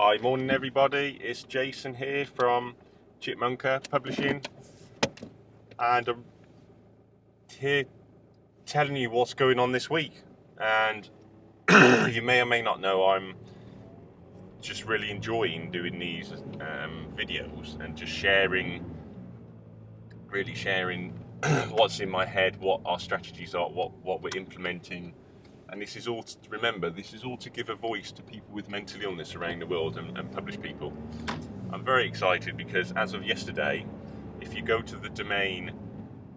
Hi, morning everybody. It's Jason here from Chipmunkapublishing, and I'm here telling you what's going on this week. And you may or may not know, I'm just really enjoying doing these videos and just sharing what's in my head, what our strategies are, what we're implementing. And this is all to give a voice to people with mental illness around the world and publish people. I'm very excited because as of yesterday, if you go to the domain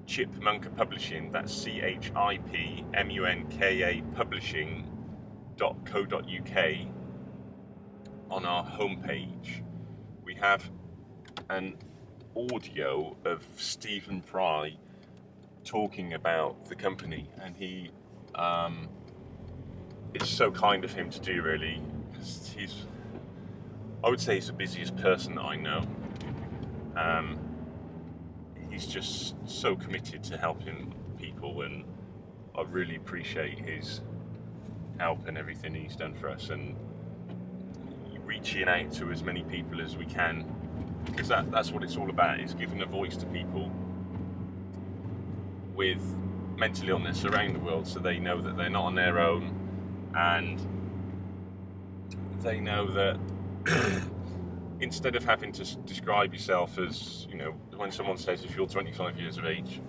Chipmunkapublishing, that's CHIPMUNKA publishing.co.uk, on our homepage, we have an audio of Stephen Fry talking about the company, and he it's so kind of him to do, really, because I would say he's the busiest person that I know. He's just so committed to helping people, and I really appreciate his help and everything he's done for us, and reaching out to as many people as we can, because that's what it's all about, is giving a voice to people with mental illness around the world, so they know that they're not on their own, and they know that instead of having to describe yourself as, when someone says if you're 25 years of age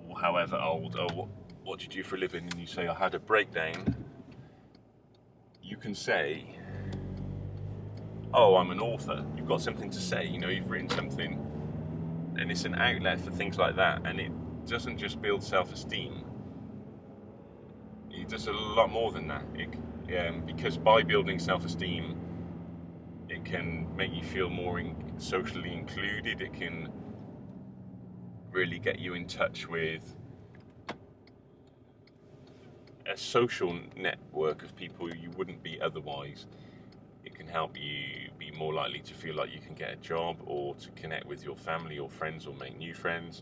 or however old, what do you do for a living, and you say I had a breakdown, you can say, oh, I'm an author. You've got something to say, you've written something, and it's an outlet for things like that, and it doesn't just build self-esteem. It does a lot more than that. Because by building self-esteem, it can make you feel more socially included. It can really get you in touch with a social network of people you wouldn't be otherwise. It can help you be more likely to feel like you can get a job, or to connect with your family or friends, or make new friends.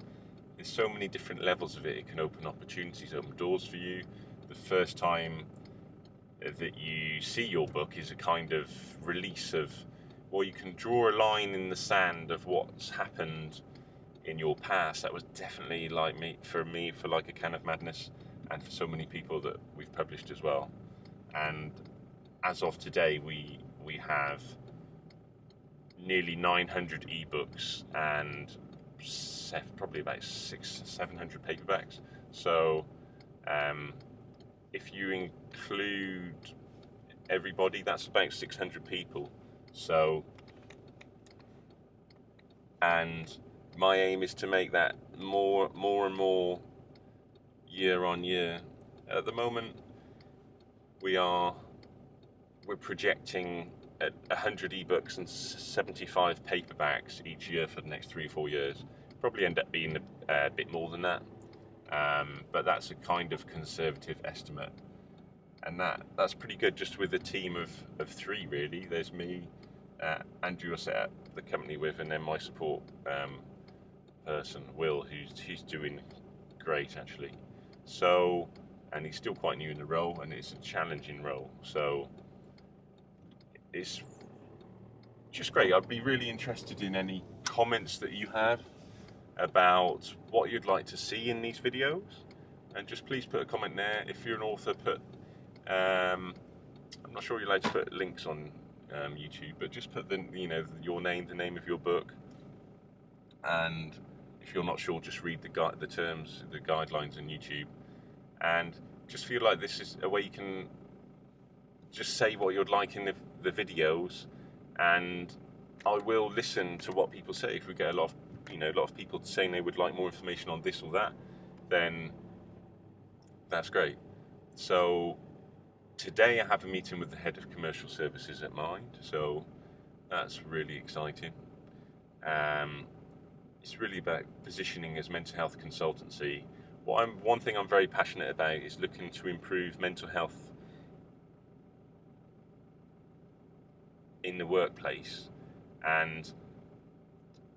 There's so many different levels of it. It can open opportunities, open doors for you. The first time that you see your book is a kind of release of, well, you can draw a line in the sand of what's happened in your past. That was definitely for like a Can of Madness, and for so many people that we've published as well. And as of today, we have nearly 900 ebooks and probably about 600-700 paperbacks. So if you include everybody, that's about 600 people. So, and my aim is to make that more and more year on year. At the moment, we're projecting at 100 ebooks and 75 paperbacks each year for the next 3 or 4 years. Probably end up being a bit more than that, but that's a kind of conservative estimate, and that's pretty good, just with a team of 3, really. There's me, Andrew I set up the company with, and then my support person, Will, who's doing great, actually. So, and he's still quite new in the role, and it's a challenging role, so it's just great. I'd be really interested in any comments that you have about what you'd like to see in these videos, and just please put a comment there. If you're an author, I'm not sure you're allowed to put links on YouTube, but just put your name, the name of your book, and if you're not sure, just read the terms, the guidelines on YouTube, and just feel like this is a way you can just say what you'd like in the videos, and I will listen to what people say. If we get a lot of people saying they would like more information on this or that, then that's great. So today I have a meeting with the head of commercial services at Mind, so that's really exciting. It's really about positioning as mental health consultancy. One thing I'm very passionate about is looking to improve mental health in the workplace, and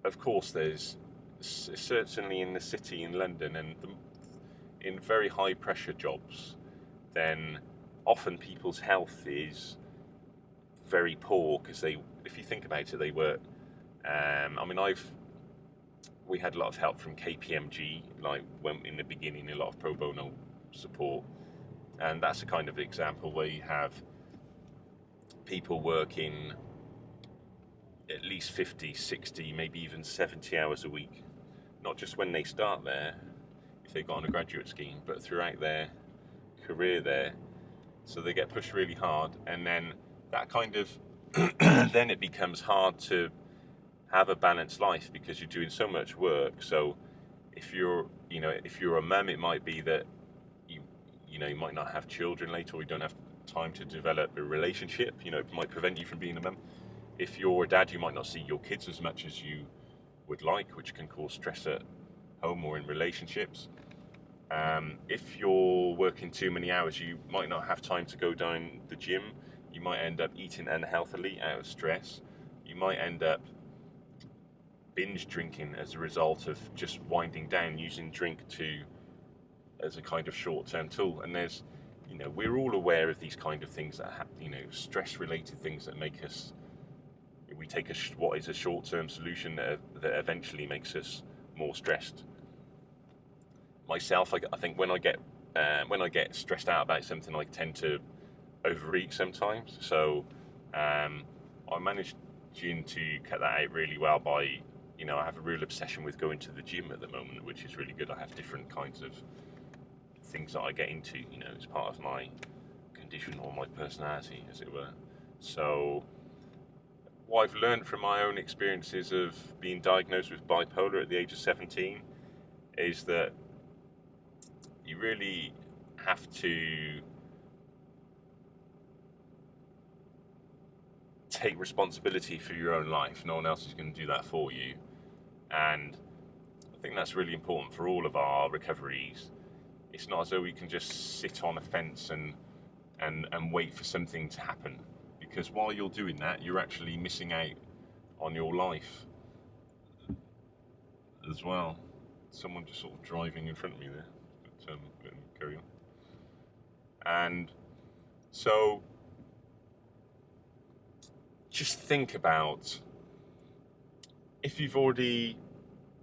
of course there's certainly in the city, in London, and in very high pressure jobs, then often people's health is very poor because if you think about it, they were. I mean, we had a lot of help from KPMG, like when in the beginning, a lot of pro bono support, and that's a kind of example where you have people working at least 50, 60, maybe even 70 hours a week, not just when they start there, if they got on a graduate scheme, but throughout their career there. So they get pushed really hard, and then that kind of then it becomes hard to have a balanced life because you're doing so much work. So if you're a mum, it might be that you might not have children later, or you don't have time to develop a relationship. It might prevent you from being a mum. If you're a dad, you might not see your kids as much as you would like, which can cause stress at home or in relationships. If you're working too many hours, you might not have time to go down the gym. You might end up eating unhealthily out of stress. You might end up binge drinking as a result of just winding down, using drink as a kind of short-term tool. And we're all aware of these kind of things that stress-related things that make us. We take what is a short-term solution that eventually makes us more stressed. Myself, I think when I get stressed out about something, I tend to overeat sometimes. So I'm managing to cut that out really well by, I have a real obsession with going to the gym at the moment, which is really good. I have different kinds of things that I get into, as part of my condition or my personality, as it were. So what I've learned from my own experiences of being diagnosed with bipolar at the age of 17 is that you really have to take responsibility for your own life. No one else is going to do that for you. And I think that's really important for all of our recoveries. It's not as though we can just sit on a fence and wait for something to happen. Because while you're doing that, you're actually missing out on your life as well. Someone just sort of driving in front of me there. But carry on. And so just think about, if you've already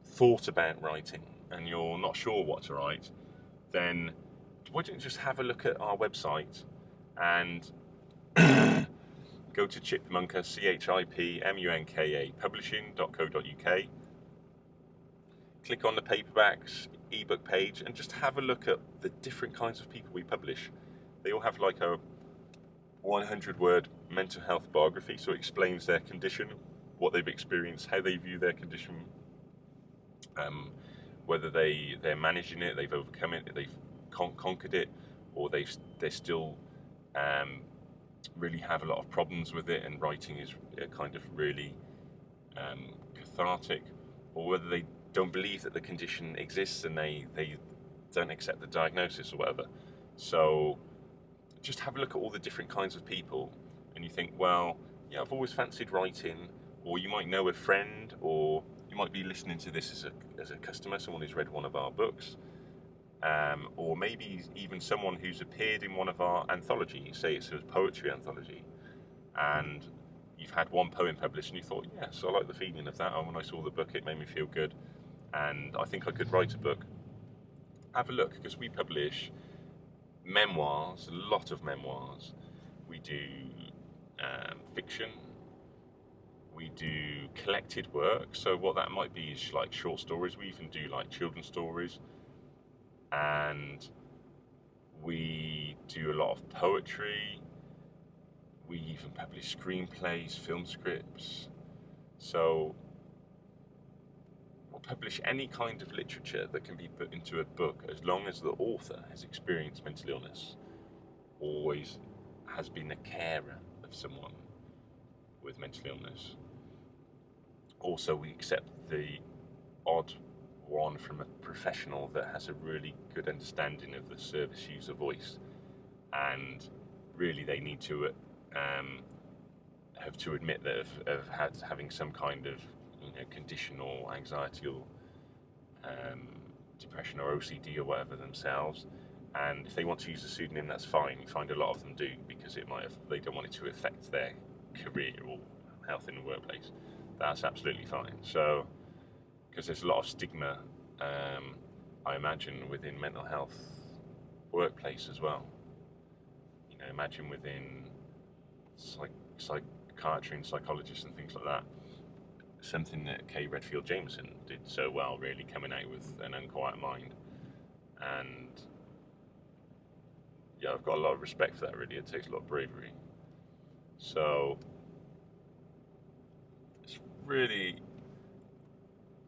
thought about writing and you're not sure what to write, then why don't you just have a look at our website and go to Chipmunka, publishing.co.uk. Click on the paperbacks ebook page and just have a look at the different kinds of people we publish. They all have like a 100-word mental health biography, so it explains their condition, what they've experienced, how they view their condition, whether they're managing it, they've overcome it, they've conquered it, or they still really have a lot of problems with it, and writing is kind of really cathartic, or whether they don't believe that the condition exists and they don't accept the diagnosis or whatever. So just have a look at all the different kinds of people, and you think, well, yeah, I've always fancied writing. Or you might know a friend, or you might be listening to this as a customer, someone who's read one of our books, or maybe even someone who's appeared in one of our anthologies. Say it's a poetry anthology, and you've had one poem published and you thought, yes, I like the feeling of that, and when I saw the book it made me feel good, and I think I could write a book. Have a look, because we publish memoirs, a lot of memoirs. We do fiction. We do collected work, so what that might be is like short stories. We even do like children's stories, and we do a lot of poetry. We even publish screenplays, film scripts. So we'll publish any kind of literature that can be put into a book, as long as the author has experienced mental illness, always has been a carer of someone with mental illness. Also, we accept the odd one from a professional that has a really good understanding of the service user voice, and really they need to have to admit that of having some kind of condition or anxiety or depression or OCD or whatever themselves. And if they want to use a pseudonym, that's fine. You find a lot of them do, because they don't want it to affect their career or health in the workplace, that's absolutely fine. So, because there's a lot of stigma, I imagine, within mental health workplace as well. You know, imagine within psychiatry and psychologists and things like that. Something that Kay Redfield Jameson did so well, really, coming out with An Unquiet Mind. And yeah, I've got a lot of respect for that, really. It takes a lot of bravery. So it's really,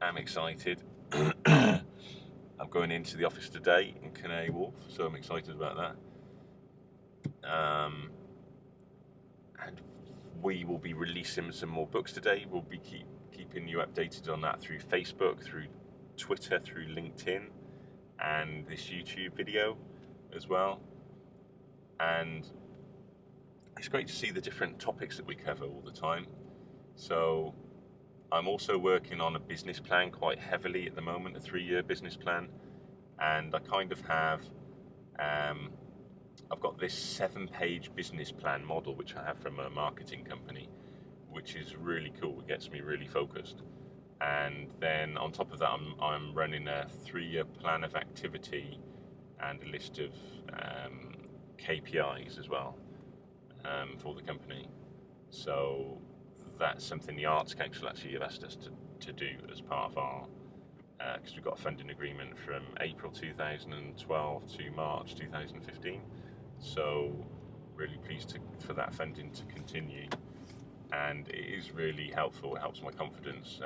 I'm excited. I'm going into the office today in Canary Wharf, so I'm excited about that. And we will be releasing some more books today. We'll be keeping you updated on that through Facebook, through Twitter, through LinkedIn, and this YouTube video as well. And it's great to see the different topics that we cover all the time. So I'm also working on a business plan quite heavily at the moment, a 3-year business plan. And I kind of have, I've got this 7-page business plan model, which I have from a marketing company, which is really cool. It gets me really focused. And then on top of that, I'm running a 3-year plan of activity and a list of KPIs as well for the company. So that's something the Arts Council actually have asked us to do as part of our, because we've got a funding agreement from April 2012 to March 2015. So really pleased for that funding to continue. And it is really helpful. It helps my confidence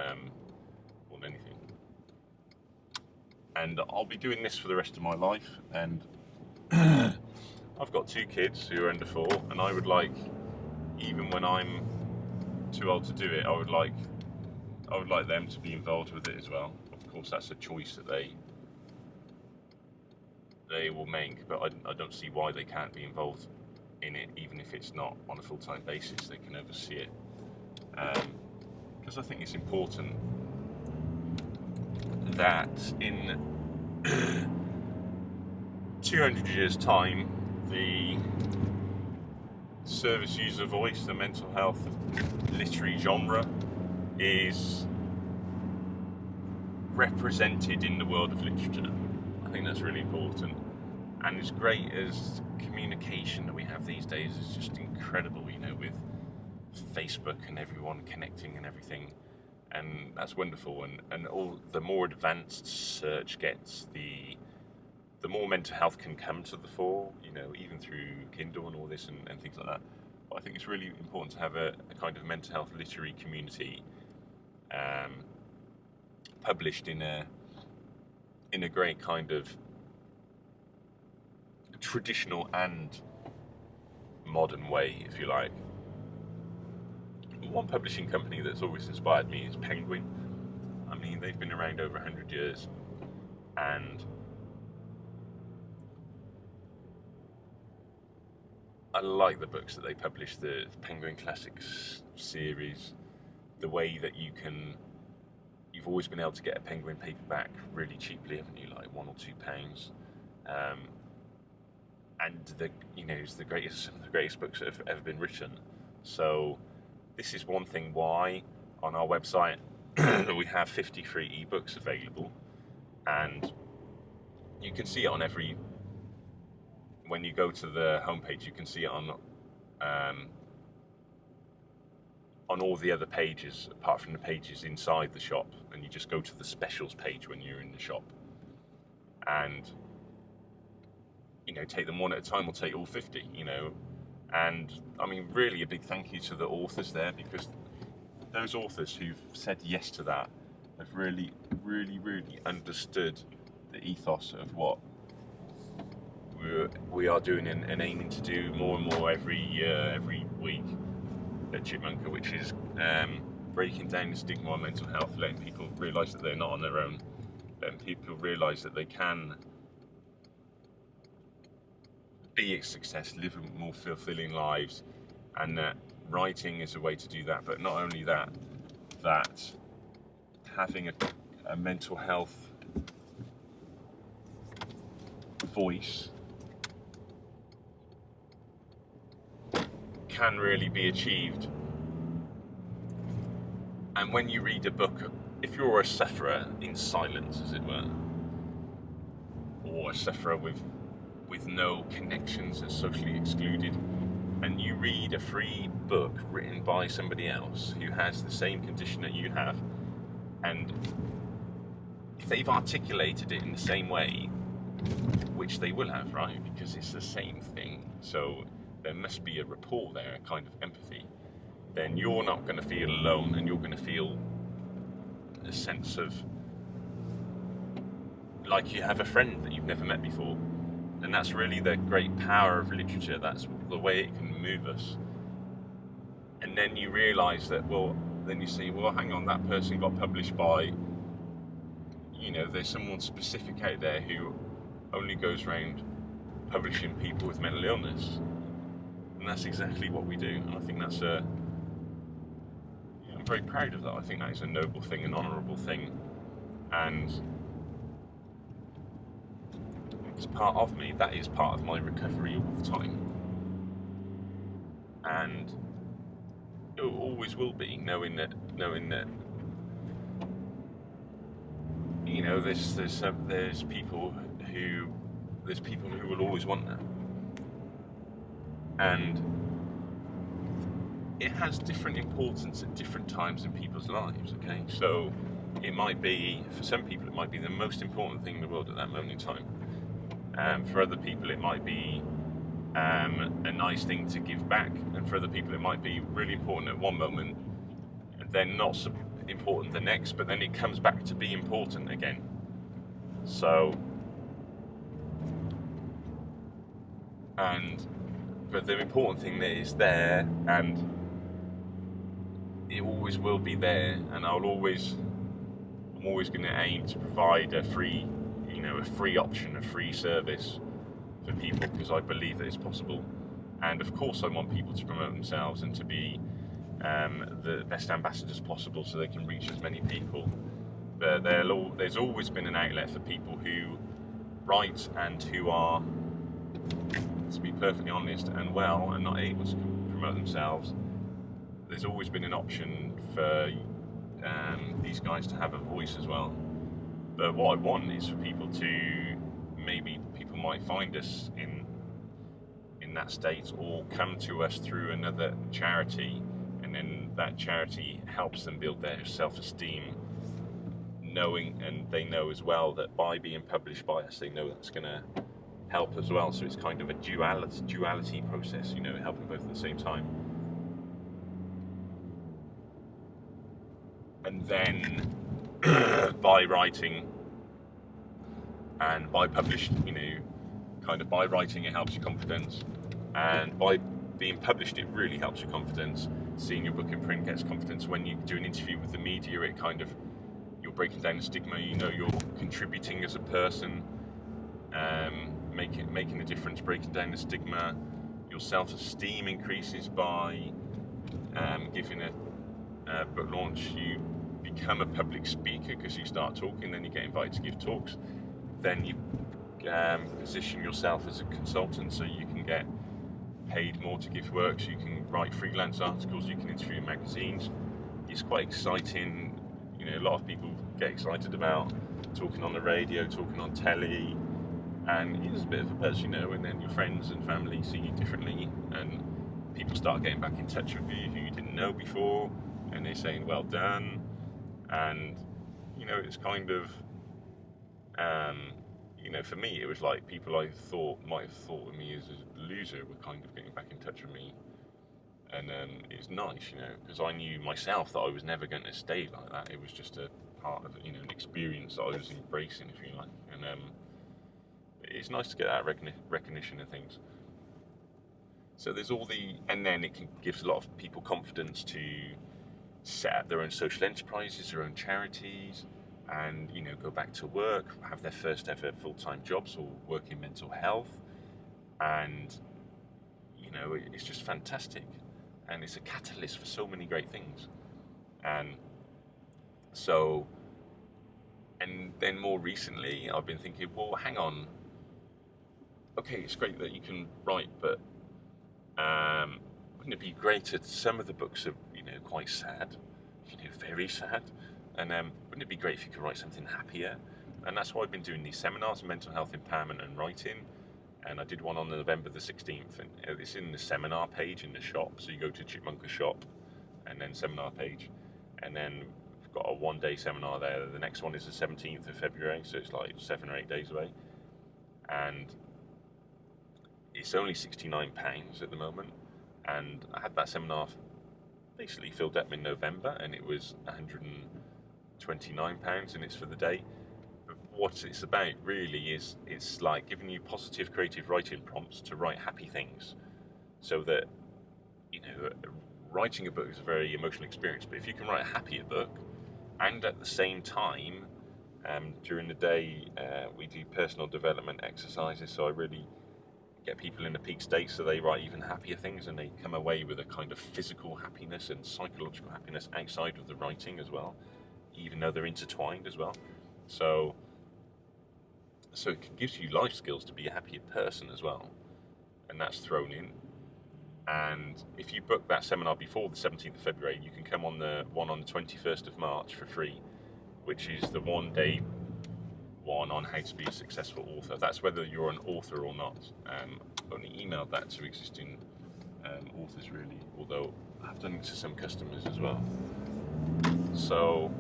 more than anything. And I'll be doing this for the rest of my life. And I've got 2 kids who are under 4, and I would like, even when I'm too old to do it, I would like them to be involved with it as well. Of course, that's a choice that they will make, but I don't see why they can't be involved in it, even if it's not on a full-time basis. They can oversee it, because I think it's important that in 200 years' time, the service user voice, the mental health literary genre, is represented in the world of literature. I think that's really important. And as great as communication that we have these days is just incredible, you know, with Facebook and everyone connecting and everything. And that's wonderful. And all the more advanced search gets, the more mental health can come to the fore, you know, even through Kindle and all this and things like that. But I think it's really important to have a kind of mental health literary community published in a great kind of traditional and modern way, if you like. One publishing company that's always inspired me is Penguin. I mean, they've been around over 100 years, and I like the books that they publish, the Penguin Classics series, the way that you've always been able to get a Penguin paperback really cheaply, haven't you, like £1 or £2. And it's some of the greatest books that have ever been written. So this is one thing why on our website we have 50 free ebooks available, and you can see it on when you go to the homepage, you can see it on all the other pages apart from the pages inside the shop, and you just go to the specials page when you're in the shop, and take them one at a time or take all 50, and I mean, really a big thank you to the authors there, because those authors who've said yes to that have really, really, really understood the ethos of what we are doing and aiming to do more and more every week at Chipmunka, which is breaking down the stigma on mental health, letting people realise that they're not on their own, letting people realise that they can be a success, live more fulfilling lives, and that writing is a way to do that. But not only that, that having a mental health voice can really be achieved And when you read a book, if you're a sufferer in silence, as it were, or a sufferer with no connections and socially excluded, and you read a free book written by somebody else who has the same condition that you have, and if they've articulated it in the same way, which they will have, right, because it's the same thing, so there must be a rapport there, a kind of empathy, then you're not going to feel alone, and you're going to feel a sense of like you have a friend that you've never met before. And that's really the great power of literature. That's the way it can move us. And then you realise that, well, then you see, well, hang on, that person got published by, there's someone specific out there who only goes around publishing people with mental illness. And that's exactly what we do. And I think that's I'm very proud of that. I think that is a noble thing, an honourable thing. And it's part of me. That is part of my recovery all the time. And it always will be, knowing that there's people who will always want that. And it has different importance at different times in people's lives, okay? So it might be, for some people, it might be the most important thing in the world at that moment in time. For other people, it might be a nice thing to give back. And for other people, it might be really important at one moment, and then not so important the next, but then it comes back to be important again. So, but the important thing that is there, and it always will be there, and I'm always going to aim to provide a free option, a free service for people, because I believe that it's possible. And of course I want people to promote themselves and to be the best ambassadors possible, so they can reach as many people. But there's always been an outlet for people who write and who are, to be perfectly honest, unwell and not able to promote themselves. There's always been an option for these guys to have a voice as well. But what I want is for people might find us in that state, or come to us through another charity, and then that charity helps them build their self-esteem, and they know as well that by being published by us, they know that's going to help as well. So it's kind of a duality process, helping both at the same time. And then by writing and by published, by writing it helps your confidence, and by being published it really helps your confidence. Seeing your book in print gets confidence. When you do an interview with the media, it you're breaking down the stigma, you're contributing as a person, making a difference, breaking down the stigma. Your self-esteem increases by giving a book launch. You become a public speaker because you start talking, then you get invited to give talks, then you position yourself as a consultant, so you can get paid more to give work, so you can write freelance articles, you can interview in magazines. It's quite exciting. A lot of people get excited about talking on the radio, talking on telly, and it's a bit of a buzz, and then your friends and family see you differently, and people start getting back in touch with you who you didn't know before, and they're saying well done. And it's kind of for me, it was like people I thought might have thought of me as a loser were kind of getting back in touch with me, and it's nice, because I knew myself that I was never going to stay like that. It was just a part of an experience that I was embracing, if you like, and it's nice to get that recognition of things. So there's and then it gives a lot of people confidence to set up their own social enterprises, their own charities, and go back to work, have their first ever full-time jobs, or work in mental health, and it's just fantastic, and it's a catalyst for so many great things. And then more recently I've been thinking, well, hang on, okay, it's great that you can write, but wouldn't it be great if some of the books are quite sad, very sad. And wouldn't it be great if you could write something happier? And that's why I've been doing these seminars, mental health empowerment and writing. And I did one on November the 16th, and it's in the seminar page in the shop. So you go to Chipmunka shop, and then seminar page, and then we've got a one-day seminar there. The next one is the 17th of February, so it's like 7 or 8 days away, and it's only £69 at the moment. And I had that seminar basically filled up in November, and it was £129, and it's for the day. But what it's about really is, it's like giving you positive creative writing prompts to write happy things, so that, writing a book is a very emotional experience, but if you can write a happier book, and at the same time, during the day, we do personal development exercises, so I really get people in a peak state so they write even happier things, and they come away with a kind of physical happiness and psychological happiness outside of the writing as well, even though they're intertwined as well. So it gives you life skills to be a happier person as well, and that's thrown in. And if you book that seminar before the 17th of February, you can come on the one on the 21st of March for free, which is the one-day one on how to be a successful author. That's whether you're an author or not. Only emailed that to existing authors really, although I've done it to some customers as well. So,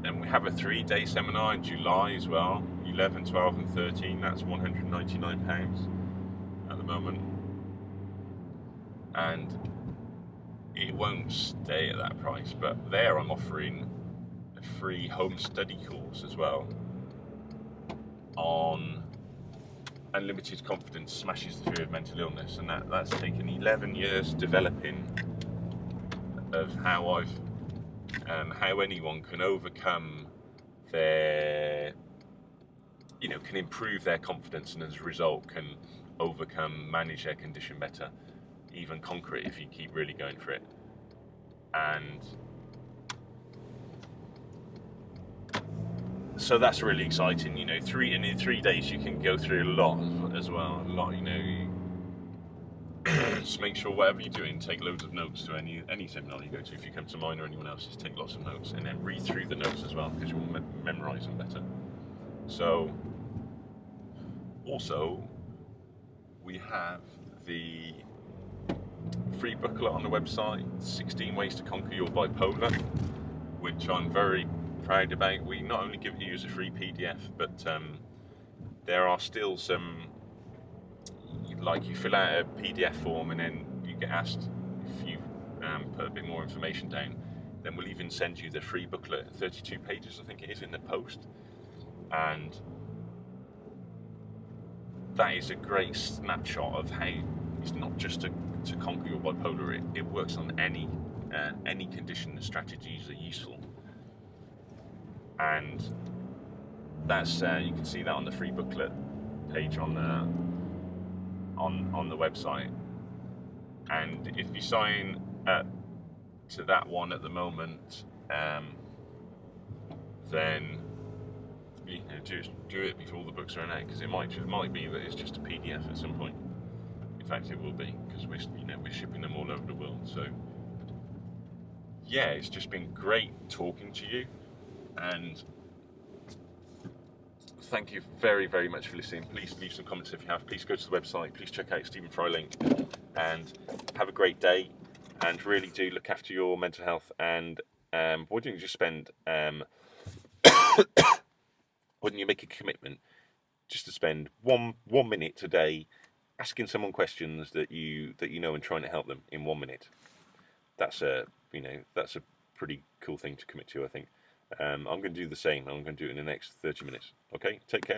and we have a 3-day seminar in July as well, 11, 12 and 13. That's £199 at the moment. And it won't stay at that price, but there I'm offering a free home study course as well on Unlimited Confidence Smashes the Fear of Mental Illness, and that's taken 11 years developing, of how how anyone can overcome their, can improve their confidence, and as a result can manage their condition better, even conquer it if you keep really going for it. And so that's really exciting, in 3 days you can go through a lot as well. Just make sure whatever you're doing, take loads of notes to any seminar you go to. If you come to mine or anyone else's, take lots of notes, and then read through the notes as well, because you'll memorize them better. So also we have the free booklet on the website, 16 Ways to Conquer Your Bipolar, which I'm very proud about. We not only give it you as a free PDF, but there are still some, like, you fill out a PDF form and then you get asked if you put a bit more information down, then we'll even send you the free booklet, 32 pages I think it is, in the post. And that is a great snapshot of how it's not just to conquer your bipolar, it works on any condition. The strategies are useful, and that's you can see that on the free booklet page on the website. And if you sign up to that one at the moment, then just do it before the books are out, because it might be that it's just a PDF at some point. In fact, it will be, because we're shipping them all over the world. So yeah, it's just been great talking to you, and thank you very, very much for listening. Please leave some comments if you have. Please go to the website. Please check out Stephen Fry link, and have a great day. And really do look after your mental health. And why don't you just spend why don't you make a commitment just to spend one minute today asking someone questions that you know, and trying to help them in 1 minute. That's a pretty cool thing to commit to, I think. I'm going to do the same. I'm going to do it in the next 30 minutes. Okay, take care.